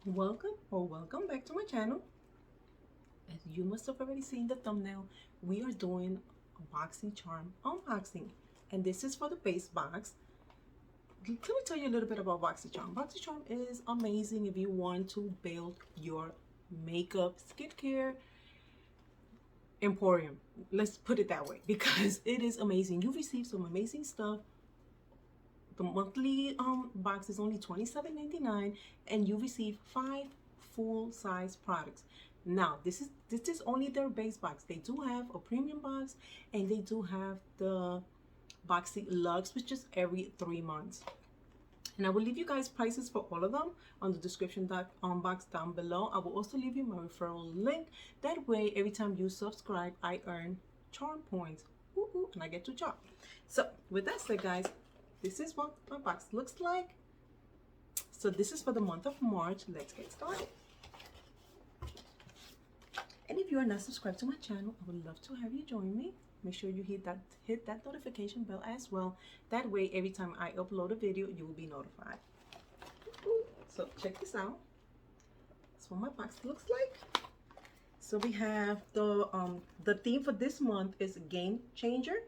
Welcome or welcome back to my channel. As you must have already seen the thumbnail, we are doing a BoxyCharm unboxing, and this is for the base box. Let me tell you a little bit about BoxyCharm. BoxyCharm is amazing if you want to build your makeup, skincare emporium. Let's put it that way, because it is amazing. You receive some amazing stuff. The monthly box is only $27.99, and you receive 5 full-size products. Now, this is only their base box. They do have a premium box, and they do have the Boxy Luxe, which is every 3 months. And I will leave you guys prices for all of them on the description box down below. I will also leave you my referral link. That way, every time you subscribe, I earn charm points. Ooh, and I get to charm. So, with that said, guys, this is what my box looks like. So this is for the month of March. Let's get started. And if you are not subscribed to my channel, I would love to have you join me. Make sure you hit that notification bell as well. That way, every time I upload a video, you will be notified. So check this out. That's what my box looks like. So we have the theme for this month is Game Changer.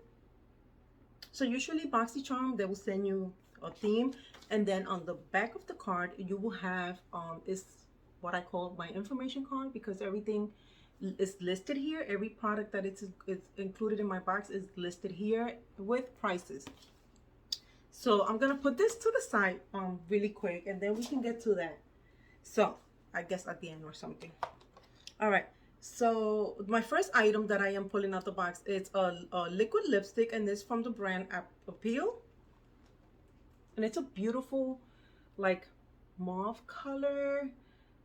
So usually BoxyCharm, they will send you a theme, and then on the back of the card you will have is what I call my information card, because everything is listed here. Every product that is included in my box is listed here with prices. So I'm gonna put this to the side really quick, and then we can get to that. So I guess at the end or something. All right. So my first item that I am pulling out the box is a liquid lipstick, and this from the brand Appeal. And it's a beautiful like mauve color.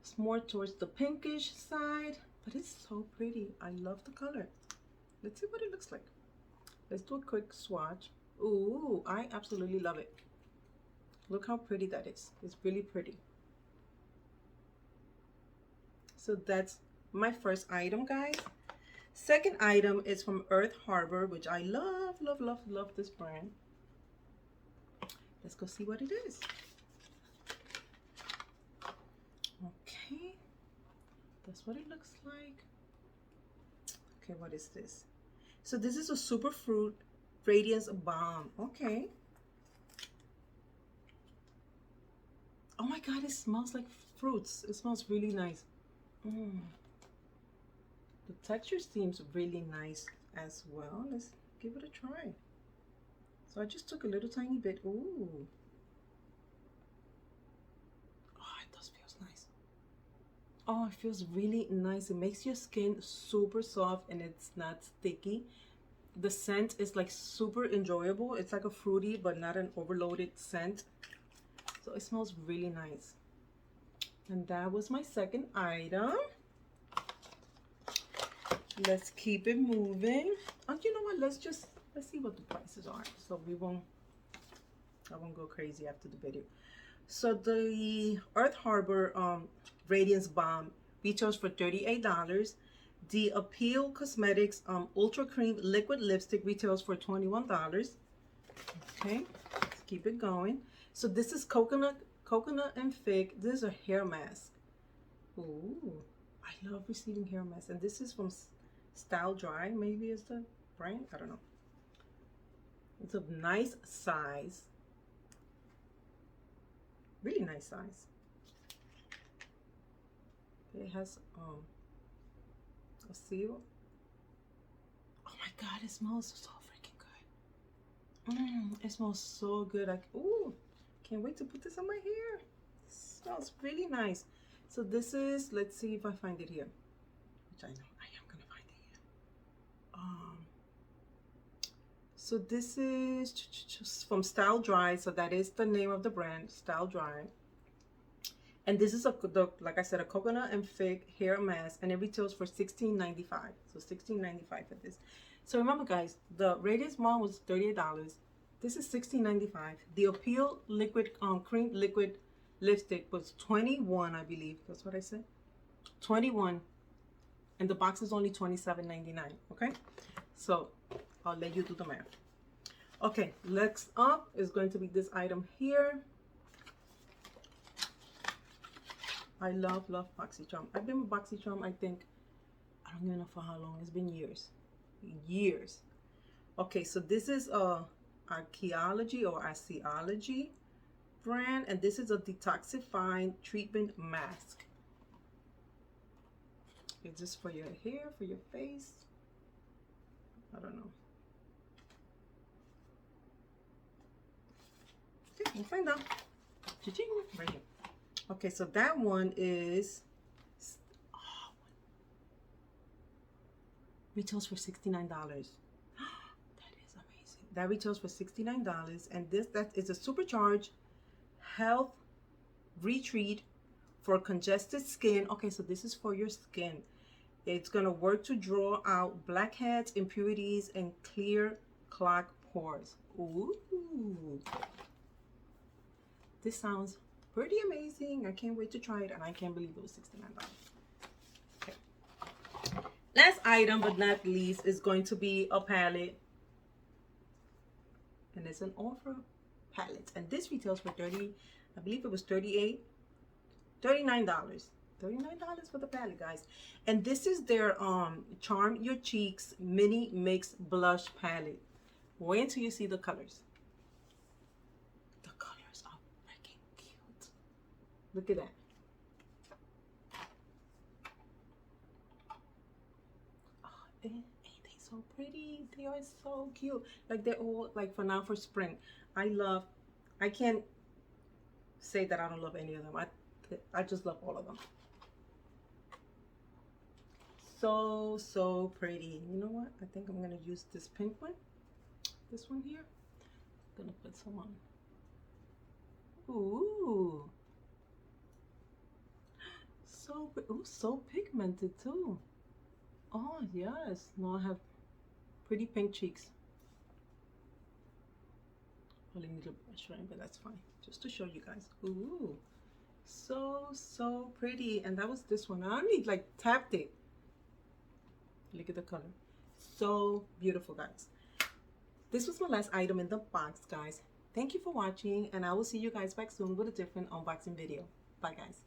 It's more towards the pinkish side, but it's so pretty. I love the color. Let's see what it looks like. Let's do a quick swatch. Ooh, I absolutely love it. Look how pretty that is. It's really pretty. So that's my first item, guys. Second item is from Earth Harbor, which I love this brand. Let's go see what it is. Okay, that's what it looks like. Okay, what is this? So this is a Superfruit Radiance Balm. Okay. Oh my god, it smells like fruits. It smells really nice. The texture seems really nice as well. Let's give it a try. So I just took a little tiny bit. Ooh. Oh, it does feel nice. Oh, it feels really nice. It makes your skin super soft, and it's not sticky. The scent is like super enjoyable. It's like a fruity but not an overloaded scent. So it smells really nice. And that was my second item. Let's keep it moving. And you know what? Let's see what the prices are, so I won't go crazy after the video. So the Earth Harbor Radiance Balm retails for $38. The Appeal Cosmetics Ultra Cream Liquid Lipstick retails for $21. Okay, let's keep it going. So this is coconut and fig. This is a hair mask. Ooh, I love receiving hair masks, and this is from Style Dry, maybe is the brand, I don't know. It's a nice size, really nice size. It has a seal. Oh my god, it smells so freaking good. It smells so good. Ooh, can't wait to put this on my hair. It smells really nice. So this is, let's see if I find it here, which I know I am gonna find it here. So this is just from Style Dry. So that is the name of the brand, Style Dry. And this is like I said, a coconut and fig hair mask, and it retails for $16.95. So $16.95 for this. So remember, guys, the Radiance Balm was $38. This is $16.95. The Appeal liquid cream liquid lipstick was $21, I believe. That's what I said. $21, and the box is only $27.99. Okay, so I'll let you do the math. Okay, next up is going to be this item here. I love BoxyCharm. I've been with BoxyCharm, I think, I don't even know for how long. It's been years. Years. Okay, so this is a Archaeology or Archaeology brand, and this is a detoxifying treatment mask. Is this for your hair, for your face? I don't know. Okay, we'll find out. Cha-ching, right here. Okay, so that one is retails for $69. That is amazing. That retails for $69, and that is a supercharged health retreat for congested skin. Okay, so this is for your skin. It's gonna work to draw out blackheads, impurities, and clear clogged pores. Ooh, this sounds pretty amazing. I can't wait to try it, and I can't believe it was $69. Okay. Last item, but not least, is going to be a palette, and it's an offer palette, and this retails for $30. I believe it was $39. $39 for the palette, guys. And this is their Charm Your Cheeks Mini Mix Blush Palette. Wait until you see the colors. The colors are freaking cute. Look at that. Oh, ain't they so pretty? They are so cute. Like, they're all like for now for spring. I can't say that I don't love any of them. I just love all of them. So pretty. You know what? I think I'm gonna use this pink one. This one here. I'm gonna put some on. Ooh. So pigmented too. Oh yes. Now I have pretty pink cheeks. Well, I need a brush, right? But that's fine. Just to show you guys. Ooh. So pretty. And that was this one. I only like tapped it. Look at the color. So beautiful, guys. This was my last item in the box, guys. Thank you for watching, and I will see you guys back soon with a different unboxing video. Bye, guys.